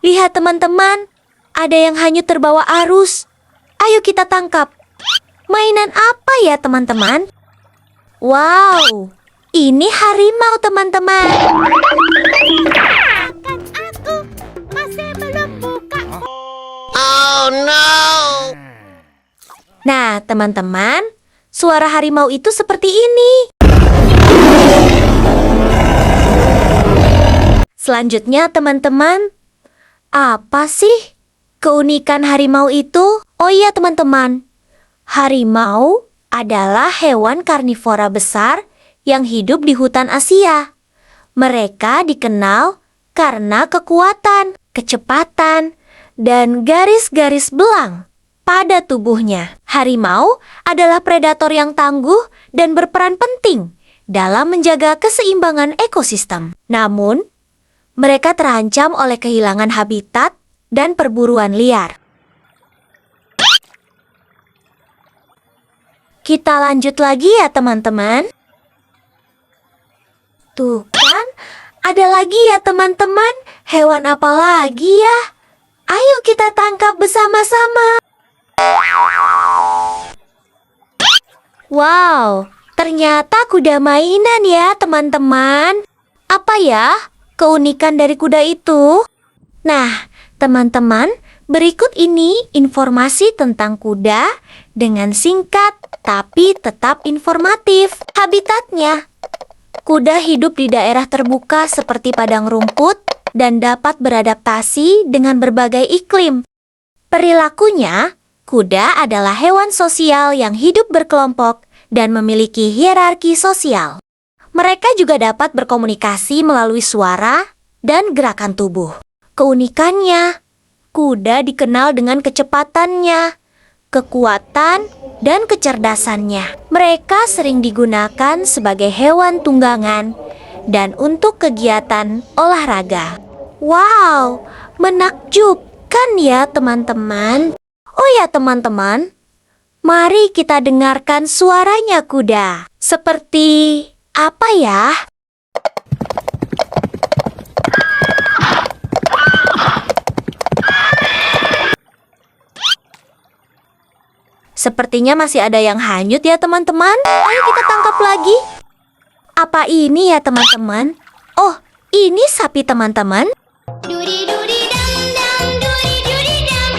Lihat teman-teman, ada yang hanyut terbawa arus. Ayo kita tangkap. Mainan apa ya teman-teman? Wow, ini harimau teman-teman. Makan aku masih belum buka. Oh no! Nah teman-teman, suara harimau itu seperti ini. Selanjutnya teman-teman, apa sih keunikan harimau itu? Oh iya teman-teman, harimau adalah hewan karnivora besar yang hidup di hutan Asia. Mereka dikenal karena kekuatan, kecepatan, dan garis-garis belang pada tubuhnya. Harimau adalah predator yang tangguh dan berperan penting dalam menjaga keseimbangan ekosistem. Namun, mereka terancam oleh kehilangan habitat dan perburuan liar. Kita lanjut lagi ya teman-teman. Tuh kan, ada lagi ya teman-teman. Hewan apa lagi ya? Ayo kita tangkap bersama-sama. Wow, ternyata kuda mainan ya teman-teman. Apa ya keunikan dari kuda itu? Nah, teman-teman, berikut ini informasi tentang kuda dengan singkat tapi tetap informatif. Habitatnya, kuda hidup di daerah terbuka seperti padang rumput dan dapat beradaptasi dengan berbagai iklim. Perilakunya, kuda adalah hewan sosial yang hidup berkelompok dan memiliki hierarki sosial. Mereka juga dapat berkomunikasi melalui suara dan gerakan tubuh. Keunikannya, kuda dikenal dengan kecepatannya, kekuatan, dan kecerdasannya. Mereka sering digunakan sebagai hewan tunggangan dan untuk kegiatan olahraga. Wow, menakjubkan ya teman-teman. Oh ya teman-teman, mari kita dengarkan suaranya kuda. Seperti apa ya? Sepertinya masih ada yang hanyut ya teman-teman. Ayo kita tangkap lagi. Apa ini ya teman-teman? Oh, ini sapi teman-teman. Duri duri dam dam, duri duri dam,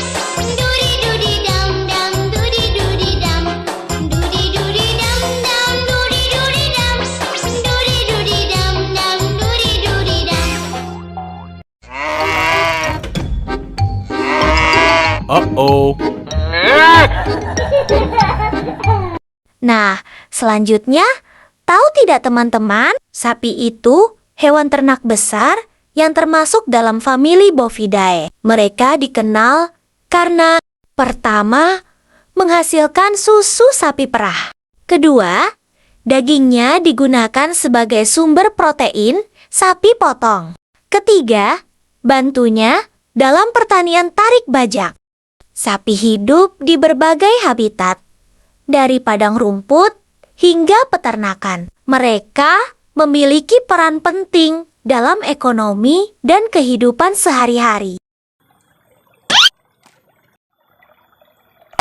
duri duri dam dam, duri duri dam, duri duri dam dam, duri duri dam, duri duri dam dam, duri duri dam. Uh-oh. Nah, selanjutnya, tahu tidak teman-teman, sapi itu hewan ternak besar yang termasuk dalam famili Bovidae. Mereka dikenal karena pertama, menghasilkan susu sapi perah. Kedua, dagingnya digunakan sebagai sumber protein sapi potong. Ketiga, bantunya dalam pertanian tarik bajak. Sapi hidup di berbagai habitat, dari padang rumput hingga peternakan. Mereka memiliki peran penting dalam ekonomi dan kehidupan sehari-hari.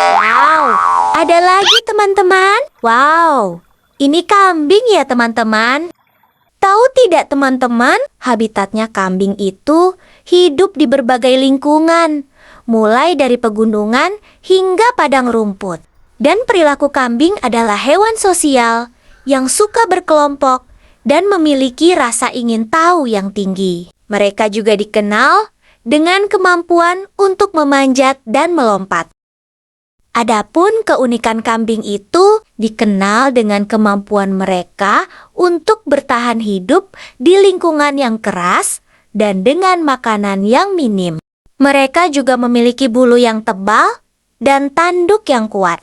Wow, ada lagi teman-teman. Wow, ini kambing ya teman-teman. Tahu tidak teman-teman, habitatnya kambing itu hidup di berbagai lingkungan, mulai dari pegunungan hingga padang rumput. Dan perilaku kambing adalah hewan sosial yang suka berkelompok dan memiliki rasa ingin tahu yang tinggi. Mereka juga dikenal dengan kemampuan untuk memanjat dan melompat. Adapun keunikan kambing itu dikenal dengan kemampuan mereka untuk bertahan hidup di lingkungan yang keras dan dengan makanan yang minim. Mereka juga memiliki bulu yang tebal dan tanduk yang kuat.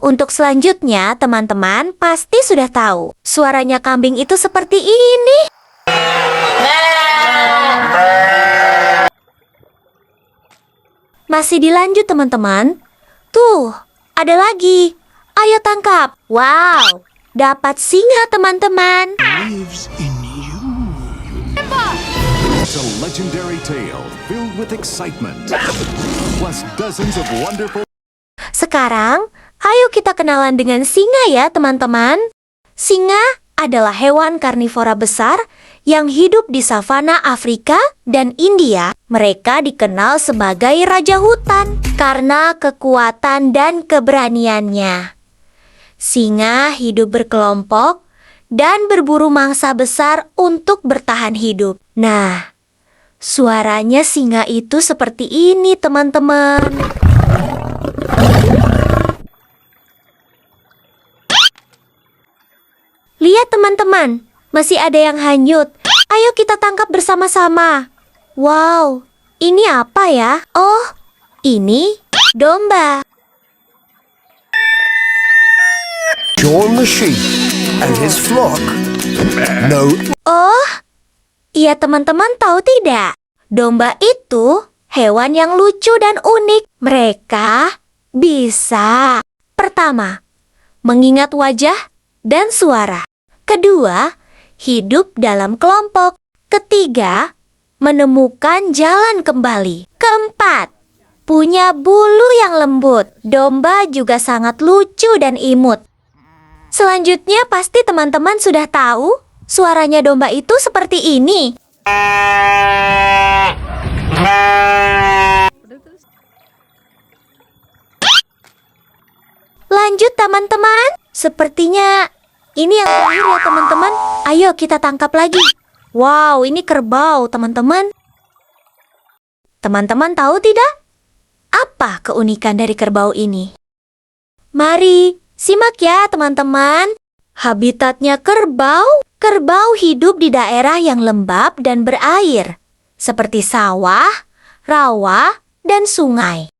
Untuk selanjutnya, teman-teman pasti sudah tahu suaranya kambing itu seperti ini. Masih dilanjut teman-teman. Tuh, ada lagi. Ayo tangkap. Wow, dapat singa teman-teman. Lives in you. It's a legendary tale filled filled with excitement. Plus dozens of wonderful Sekarang, ayo kita kenalan dengan singa ya teman-teman. Singa adalah hewan karnivora besar yang hidup di savana Afrika dan India. Mereka dikenal sebagai raja hutan karena kekuatan dan keberaniannya. Singa hidup berkelompok dan berburu mangsa besar untuk bertahan hidup. Nah, suaranya singa itu seperti ini teman-teman. Lihat teman-teman, masih ada yang hanyut. Ayo kita tangkap bersama-sama. Wow, ini apa ya? Oh, ini domba. John the sheep and his flock. No, Oh, iya teman-teman tahu tidak? Domba itu hewan yang lucu dan unik. Mereka bisa, pertama, mengingat wajah dan suara. Kedua, hidup dalam kelompok. Ketiga, menemukan jalan kembali. Keempat, punya bulu yang lembut. Domba juga sangat lucu dan imut. Selanjutnya pasti teman-teman sudah tahu suaranya domba itu seperti ini. Lanjut teman-teman. Sepertinya ini yang terakhir ya teman-teman. Ayo kita tangkap lagi. Wow, ini kerbau teman-teman. Teman-teman tahu tidak? Apa keunikan dari kerbau ini? Mari simak ya teman-teman. Habitatnya kerbau. Kerbau hidup di daerah yang lembab dan berair, seperti sawah, rawa, dan sungai.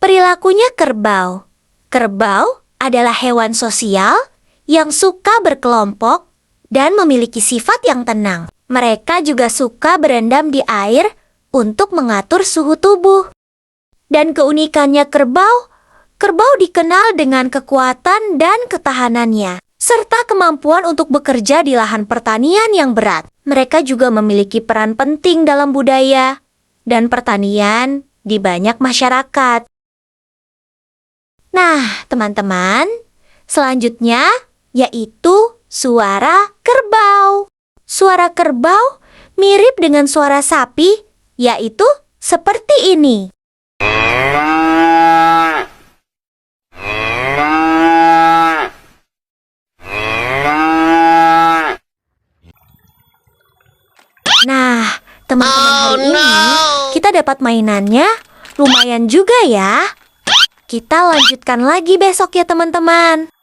Perilakunya kerbau. Kerbau adalah hewan sosial yang suka berkelompok dan memiliki sifat yang tenang. Mereka juga suka berendam di air untuk mengatur suhu tubuh. Dan keunikannya kerbau, kerbau dikenal dengan kekuatan dan ketahanannya, serta kemampuan untuk bekerja di lahan pertanian yang berat. Mereka juga memiliki peran penting dalam budaya dan pertanian di banyak masyarakat. Nah, teman-teman, selanjutnya yaitu suara kerbau. Suara kerbau mirip dengan suara sapi, yaitu seperti ini. Nah, teman-teman hari ini kita dapat mainannya lumayan juga ya. Kita lanjutkan lagi besok ya teman-teman.